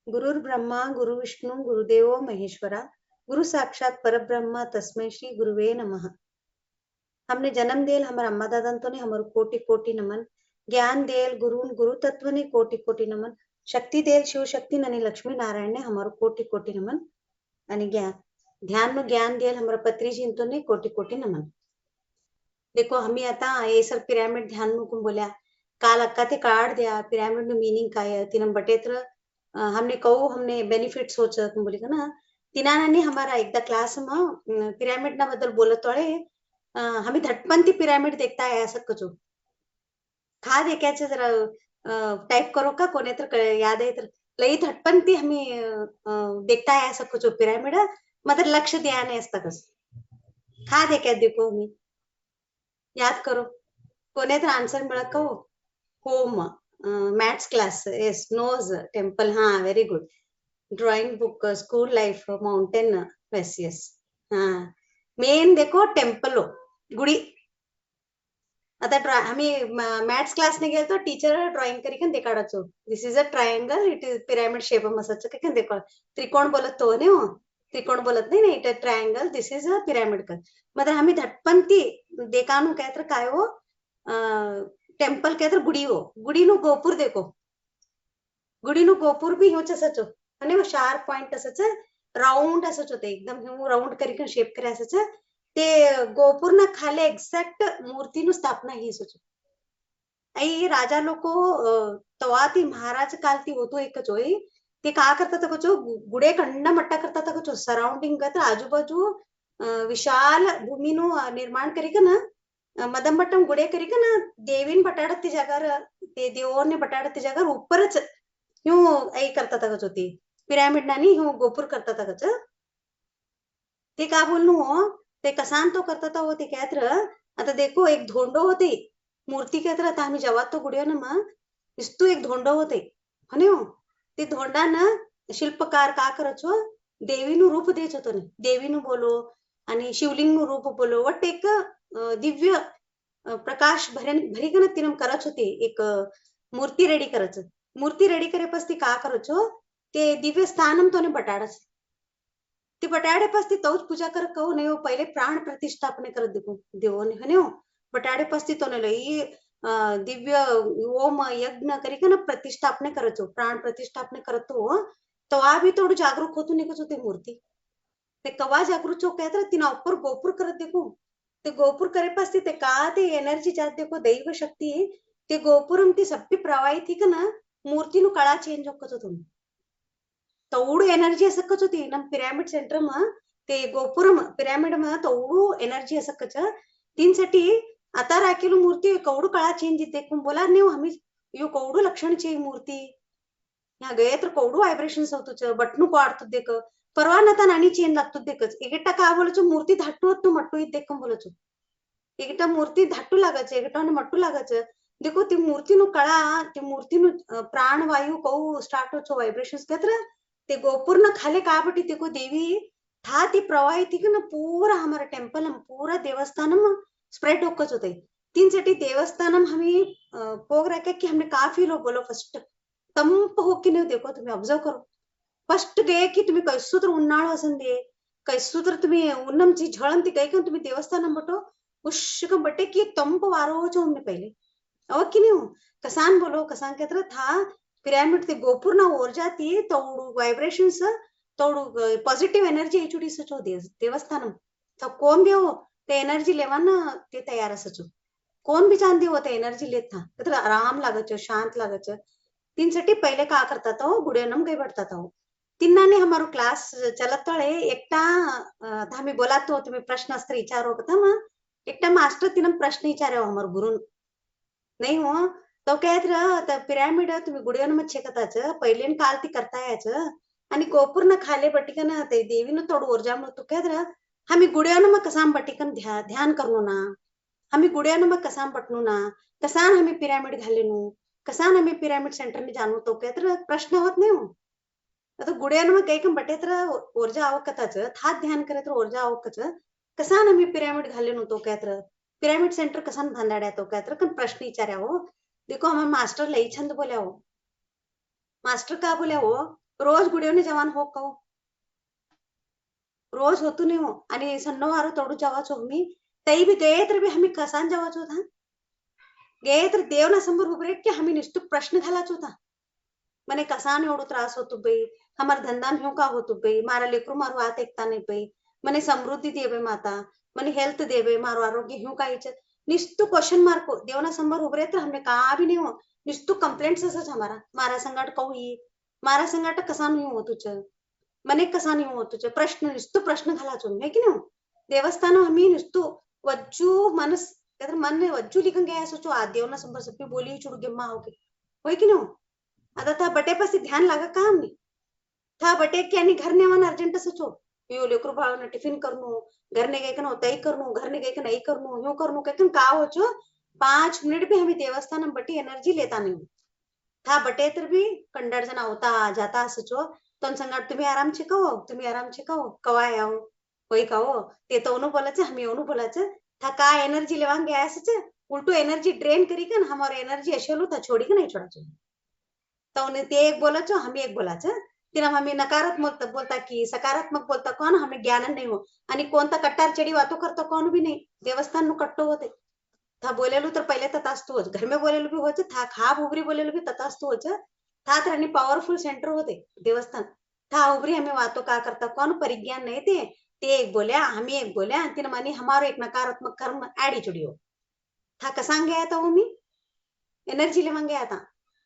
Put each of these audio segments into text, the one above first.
गुरुर् ब्रह्मा गुरु विष्णु गुरुदेवो महेश्वरा गुरु साक्षात परब्रह्म तस्मै श्री गुरुवे नमः। हमने जन्म देल हमार अम्मा दादा तो ने हमार कोटि कोटि नमन। ज्ञान देल गुरु तत्व ने कोटि कोटि नमन। शक्ति देल शिव शक्ति ननी लक्ष्मी नारायण ने हमार कोटि कोटि नमन। आणि ध्यान नु ज्ञान देल हमारा पत्रीजी तो ने कोटि कोटि नमन। देखो हमी आता ये सब पिरामिड ध्यान नु बोल्या काल अक्का ते काढ द्या पिरामिड नु मीनिंग काय है तिनं बटेत्र हमने बेनिफिट्स होच बोली का ना तिनाने हमारा एकदा क्लास में पिरामिड ना बद्दल बोलत तोळे हमें धटपंती पिरामिड देखता है ऐसा कुछ खा देख्याचे जरा टाइप करो का कोने तर याद है तर लई धटपंती हमें देखता है ऐसा कुछ पिरामिड मतलब लक्ष्य दिया नहीं असता कस खा देख्या देखो मी याद करो कोने तर आंसर मिळत का home maths class yes nose temple हाँ very good drawing book school life mountain yes yes हाँ मेन देखो टेम्पल गुड़ी आता आम्ही मॅथ्स क्लासने गेलो टीचर ड्रॉइंग करी कन देखाडाचो this is a triangle it is pyramid shape मसाचं काय देखो त्रिकोण बोलत तो ने हो त्रिकोण बोलत नाही it triangle this is a pyramid कर मतलब हमें धटपंती देखानु काय तर काय हो टेम्पल काय तर गुड़ी नु गोपुर देखो गुड़ी नु गोपुर भी ह्योच असच आणि वो शार्प पॉइंट असच राउंड असच होते एकदम राउंड करी शेप करे असच ते गोपुर ना खाले एक्झॅक्ट मूर्ती नु स्थापना ही सोच आई राजा लोको तवा ती महाराज काल ती होतो एकच होई ते का करतात कचो गुडे खंड मट्टा करतात कचो सराउंडिंग कर आजूबाजू विशाल भूमि नु निर्माण करी का ना मदमबट्टम गुडे करी का ना देवीन बटाडत ती जागर ते देवोने बटाडत ती जागर ऊपरच ह्यू आई करतात कचो ती पिरामिड नानी ह्यू गोपुर करतात कच ते का बोलनु हो ते कसान तो करता होते क्या आता देखो एक धोंडो होते मूर्ती क्या आता आम्ही जेव्हा तो गुडियो ना मग इस्तू एक धोंडो होते हने हो ते धोंडा ना शिल्पकार का करचो देवीनु रूप देच होतो ने देवीनु बोलो आणि शिवलिंग रूप बोलो वट एक दिव्य प्रकाश भरी का तिनं करच होते एक मूर्ती रेडी करच मूर्ती रेडी करे पस ती का करचो ते दिव्य स्थानम तो ने बटाडच ती बटाडे पास ती तौच पूजा कर कहो नहीं हो पहले प्राण प्रतिष्ठापने कर देवो ने हने हो बटाडे पास ती तो ने लई दिव्य ओम यज्ञ करी का ना प्रतिष्ठापने करचो प्राण प्रतिष्ठापने करतो तो आ भी थोडं जागरूक होतो निकच होते मूर्ती ते कवा जागरूक चो कहत तिना ऊपर गोपुर करत देखो ते गोपुर करे पास ते का ते एनर्जी जात देखो दैव शक्ती ते गोपुरम ती सप्पी प्रवाहित थी का ना मूर्ती नु कळा चेंज होकच होतो तौडू एनर्जी असकच होती नम पिरामिड सेंटर म ते गोपुरम पिरामिड म तौडू एनर्जी असकच तीनसाठी आता राखेलू मूर्ती कौडू कळा चेंज देखून बोला नहीं हमी यो कौडू लक्षण चे मूर्ती यहाँ गए तो कौडू वाइब्रेशन्स होतुच बटनु को आडतु देख परवा नता नानी चेंज लागतु देखच एकटा का बोलचो मूर्ती धाटू होत मट्टू इद देखम बोलचो एकटा मूर्ती धाटू लागच एकटा मट्टू लागच देखो ती मूर्ती नु कळा ती मूर्ती नु प्राण वायु कौ स्टार्ट होचो वाइब्रेशन्स केत्र ते गोपुर न खाले काबटी देखो देवी था ती प्रवाहित थी ना पूरा हमारा टेम्पल पूरा देवस्थानम स्प्रेड होकच होते तीन साठी देवस्थानम हमें पोग रखे कि हमने काफी लोग बोलो फर्स्ट तंप हो कि नहीं देखो तुम्हें ऑब्जर्व करो फर्स्ट डे की तुम्हें कैसू तर उन्नाळ असन दे कैसू तर तुम्हें उन्नम ची झळन ती गई तुम्हें देवस्थानम बटो उष्कम बटे की तंप वारो हो हमने पहले अब कि नहीं कसान बोलो कसान कहते था पिरामिड ते गोपुर ना ऊर्जा ती तोडू वाइब्रेशन्स तोडू पॉझिटिव्ह एनर्जी एचुडी सचो देवस्थानम तो कोण भी हो ते एनर्जी लेवाना ते तयार असचो कोण भी चांदी हो ते एनर्जी लेत था तर आराम लागच शांत लागच तीन साठी पहले का करता था गुड़ियनम गई बढ़ता था तिन्ना ने हमारो क्लास चलत तळे एकटा हमें बोला तो तुम्हें प्रश्न अस्त्र विचारो था म एकटा मास्टर तिनम प्रश्न विचारे हमारो गुरु नहीं हो तो कहत पिरामिड तुम्ही गुडियान मत शेकताच पहिलेन काल ती करतायच आणि गोपुर न खाले बटिकन ते देवीन तोड ऊर्जा मग तू कहत हमें गुडियान मग कसाम बटिकन ध्यान करनो ना हमें गुडियान मग कसाम पटनो ना कसान हमें पिरामिड घालेनु कसान हमें पिरामिड सेंटर में जानो तो कहत प्रश्न होत नहीं हो आता गुडियान मग काही कम बटेत्र ऊर्जा आवकताच था ध्यान करे तर ऊर्जा आवकच कसान हमें पिरामिड घालेनु तो कहत पिरामिड सेंटर कसान भांदाड्या तो कहत कन प्रश्न विचार्या हो देखो हमारे मास्टर लई छंद बोल्या हो मास्टर का बोल्या हो रोज गुडियोने जवान हो कहो रोज होतो नहीं हो आणि सन्नवार तोडू जवाच हो मी तई बी गये तर बी आम्ही कसान जवाच होता गये तर देवना समोर उभे की आम्ही नुसतं प्रश्न घालाच होता મને કસાને એવડો ત્રાસ હોતો ભાઈ અમારા ધંધા હું કા હોતું ભાઈ મારા લેકરું મારું વાત એકતા નહીં ભાઈ મને સમૃદ્ધિ દેવે માતા મને હેલ્થ દેવે મારું આરોગ્ય હું કાઈ છે નિસ્તુ ક્વેશ્ચન માર્ક દેવના સમોર ઉભરે તો हमने का भी नहीं हो निस्तु कंप्लेंट्स असच हमारा मारा संगाट कहू ही मारा संगाट कसा नाही होतुच मने कसा नाही होतुच प्रश्न निस्तु प्रश्न घालाचो है की नाही देवस्थान आम्ही निस्तु वज्जू मनस मन वज्जू लिखन गया सोचो आ देवना समोर सबकी बोली चुड़ गिम्मा होके होय की नाही आता था बटे पासी ध्यान लागा काम नहीं था बटे के आणि घर नेवान अर्जंट सचो यो लेकरू भावना टिफिन करनो घर ने गए कनो तई करनो घर ने गए कनो ई करनो ह्यो करनो कन का हो छो 5 मिनिट भी हमें देवस्थान बटी एनर्जी लेता नहीं था बटे तर भी कंडर जन होता जाता सचो तन संगाट तुम्ही आराम छिकाओ कवाय आओ होई काओ ते तो ओनु बोलाच हमें ओनु बोलाच था का एनर्जी लेवांग गया सच उल्टो एनर्जी ड्रेन करी कन हमारे एनर्जी अशेलो था छोड़ी के नहीं छोड़ा तो उन्हें ते एक बोला चो हमें एक बोला च तिला हमें नकारात्मक बोलता की सकारात्मक बोलता कौन हमें ज्ञान नहीं हो आणि कोणता कट्टार चढी वातो करतो कौन भी नहीं देवस्थान नु कट्टो होते था बोलेलू तर पहिले ततास्तु होच घर में बोलेलू भी होच था खाब उबरी बोलेलू भी ततास्तु होच था तर आणि पावरफुल सेंटर होते देवस्थान था उबरी हमें वातो का करता कौन परिज्ञान नहीं ते एक बोल्या हमें एक बोल्या तिने मानी हमारो एक नकारात्मक कर्म एटीट्यूड हो था कसांग गया था वो मी एनर्जी लेवांग गया था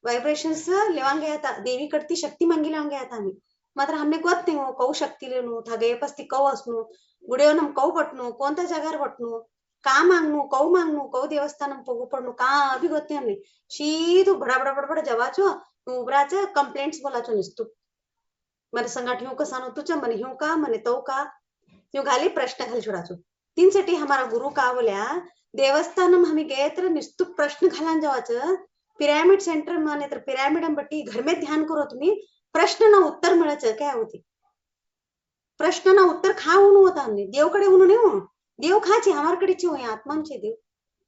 वाइब्रेशन्स लेवांग गया था देवी कडती शक्ती मांगी लेवांग गया था आम्ही मात्र हमने गोत नहीं हो कऊ शक्ती लेनु था गए पस्ती कऊ असनु गुडेव नम कऊ बटनु कोणत्या जागार बटनु का मांगनु कऊ देवस्थानम पगू पडनु का अभी गोत नहीं हमने शीधु बड़ा बड़ा बड़ा बड़ा जवाचो उबराच कंप्लेंट्स बोलाचो निस्तु मरे संगाठ ह्यू कसानो तुच मने ह्यू का मने तो का ह्यू घाली प्रश्न घाल छोडाचो तीन साठी हमारा गुरु का बोल्या देवस्थानम हमें गए तर निस्तु प्रश्न घालान जावाचं पिरामिड सेंटर माने तर पिरामिड बट्टी घर में ध्यान करो तुम्ही प्रश्न ना उत्तर मिळायचं काय होती प्रश्न ना उत्तर खा उनु होता हमने देवकडे उनु नाही हो देव खाचे हमारकडेची होय आत्मांचे देव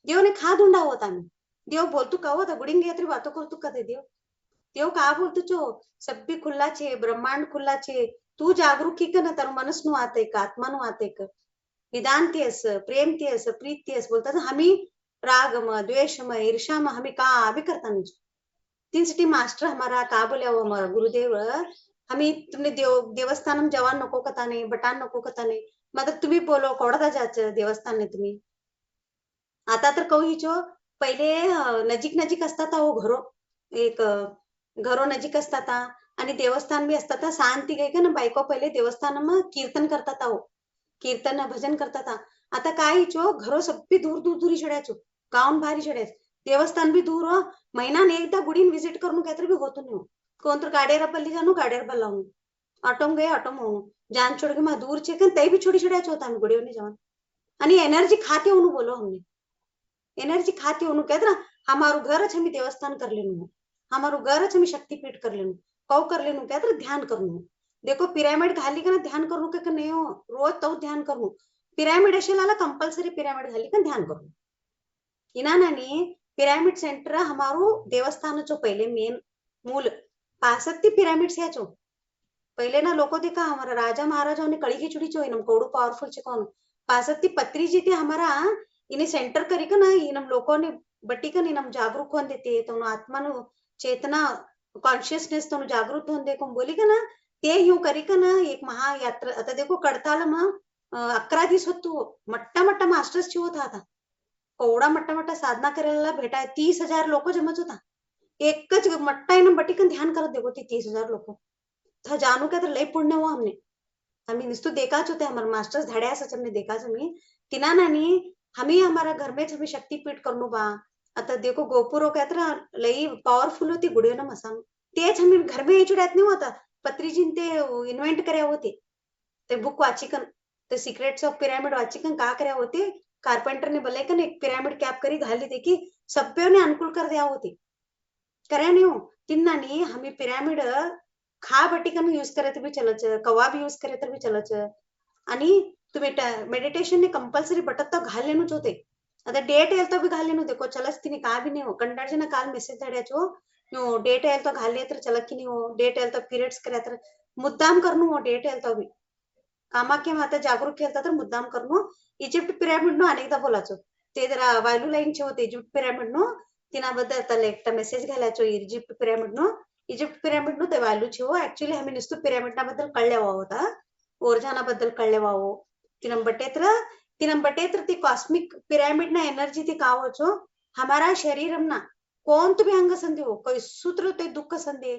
देवने खा दुंडा होता आम्ही देव बोलतू का होता गुडिंग यात्री बातो करतू का देव देव का बोलतो चो सब्बी खुल्ला छे ब्रह्मांड खुल्ला छे तू जागरूकी कर ना तर मनस नु आते का आत्मा नु आते का निदान तेस प्रेम तेस प्रीत तेस बोलतात हमी राग म द्वेष म ईर्षा म हमें का भी करता नहीं तीन सिटी मास्टर हमारा का बोले वो हमारा गुरुदेव हमें तुमने देवस्थानम जवान नको कथा नहीं बटान नको कथा नहीं मतलब तुम्ही बोलो कोडा जाच देवस्थान ने तुम्ही आता तर कहू हिचो पहिले नजीक नजीक असतात हो घरो एक घरो नजीक असतात आणि देवस्थान भी असतात शांती गई का ना बायको पहिले देवस्थानम कीर्तन करतात हो कीर्तन भजन करतात आता काय हिचो घरो सब्बी दूर दूर दूरी छड्याचो गाऊन भारी छड्याच देवस्थान भी दूर हो महिना ने एकदा गुडीन विजिट करू काहीतरी भी होतो नाही कोण तर गाडेर पल्ली जाणू गाडेर बल्लावू ऑटोम गए ऑटोम होऊ जान छोड़ के मा दूर छे तई भी छोड़ी छड्याच होता हम गुडियोने जवान आणि एनर्जी खाते होनु बोलो हमने एनर्जी खाते होनु कहत ना हमारू घर हम देवस्थान कर लेनु हमारू घर हम शक्तिपीठ कर लेनु कौ कर लेनु कहत ध्यान करनु देखो पिरामिड घाली का ध्यान करू के नहीं हो रोज तो ध्यान करू पिरामिड अशेला कंपल्सरी पिरामिड घाली का ध्यान करू इनानानी पिरामिड सेंटर हमारू देवस्थान चो पहले मेन मूल 65 पिरामिड्स है चो पहले ना लोको देखा हमारा राजा महाराजा ने कड़ी खिचड़ी चो इनम कोडू पावरफुल छे कौन 65 पत्री जी थे हमारा इन्हें सेंटर करी का ना इनम लोगों ने बट्टी का इनम जागरूक होन देते तो आत्मा नु चेतना कॉन्शियसनेस तो जागरूक होन दे को बोली का ना ते ह्यू करी का ना एक महायात्रा आता देखो कडताला मा 11 दिवस होतो मट्टा मट्टा मास्टर्स ची होता आता कोवडा मट्टा मट्टा साधना करायला भेटाय 30,000 लोक जमत होता एकच मट्टा इनम बट्टी का ध्यान करत देखो ती 30,000 लोक था जानू का तर लय पुण्य हुआ हमने हमें निस्तु देखा होते हमारे मास्टर्स धड़े सच हमने देखा हमें तिना नानी हमें हमारा घर में हमें शक्तिपीठ करनो बा आता देखो गोपुरो कहते लई पावरफुल होती गुडियो ना मसान तेच हमें घर में चुड़ात नहीं होता पत्रीजीन ते इन्व्हेंट કર્યા होते ते बुक वाचिकन ते सिक्रेट्स ऑफ पिरामिड वाचिकन का કર્યા होते कारपेंटर ने बोले कन एक पिरामिड कैप करी घाली देखी सभ्यों ने अनुकूल कर दिया होते કર્યા नहीं हो तिन्नानी हमें पिरामिड खा बटिकन यूज करे तर भी चलच कवा भी यूज करे तर भी चलच आणि तुम्ही मेडिटेशन ने कंपल्सरी बटत तो घाल लेनुच होते आता डेट येल तो भी घाल लेनु देखो चलच तिने का भी नहीं हो कंटाळचे ना काल मेसेज धाड्याचो ನೀವು ಡೇಟ್ ಹೇಳ್ತಾ घाले तर चला की ನೀವು ಡೇಟ್ ಹೇಳ್ತಾ पीरियड्स करे तर मुद्दाम करनु वो डेट ಹೇಳ್ತಾ भी कामाख्या माता जागरूक केलता तर मुद्दाम करनु इजिप्त पिरॅमिड नो अनेकदा बोलायचो ते जरा व्हॅल्यू लाईनचे होते इजिप्त पिरॅमिड नो तिनाबद्दल त्याला एकटा मेसेज घालायचो इजिप्त पिरॅमिड नो इजिप्त पिरॅमिड नो ते व्हॅल्यू छे हो ऍक्च्युअली आम्ही नुसतं पिरॅमिड बद्दल कळलेवा होता ओरझाना बद्दल कळलेवा हो तिनंबटेत्र ती कॉस्मिक पिरॅमिड ना एनर्जी ती कावचो हमारा शरीरम ना कौन तुम्ही अंग संधि हो कई सूत्र ते दुःख संधि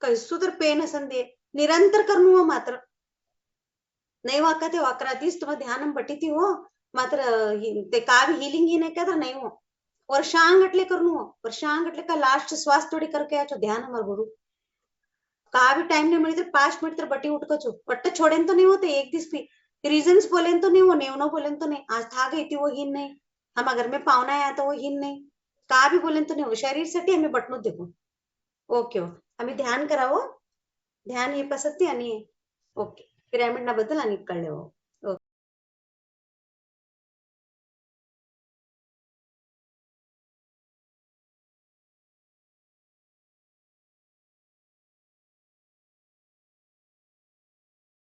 कई सूत्र पेन संधि निरंतर करनु हो मात्र नहीं वाका ते वाकरा दिस तुम ध्यान बटी हो मात्र ते काव हीलिंग ही नहीं कहता नहीं हो वर्षांगटले करनु हो वर्षांगटले का लास्ट श्वास थोड़ी करके आचो ध्यान हमार गुरु का भी टाइम नहीं मिली तो 5 मिनट तर बटी उठ कचो पट्ट छोड़ेन तो नहीं होते एक दिस भी रीजंस बोलेन तो नहीं वो नेवनो बोलेन तो नहीं आज था गई थी वो हिन नहीं हम घर में पाहुणा आया तो वो हिन नहीं का भी बोलेन तो नहीं हो शरीर साठी आम्ही बटनो देखो ओके हो आम्ही ध्यान करावं ध्यान हे पसंती आणि ओके पिरॅमिड ना बद्दल आणि कळले हो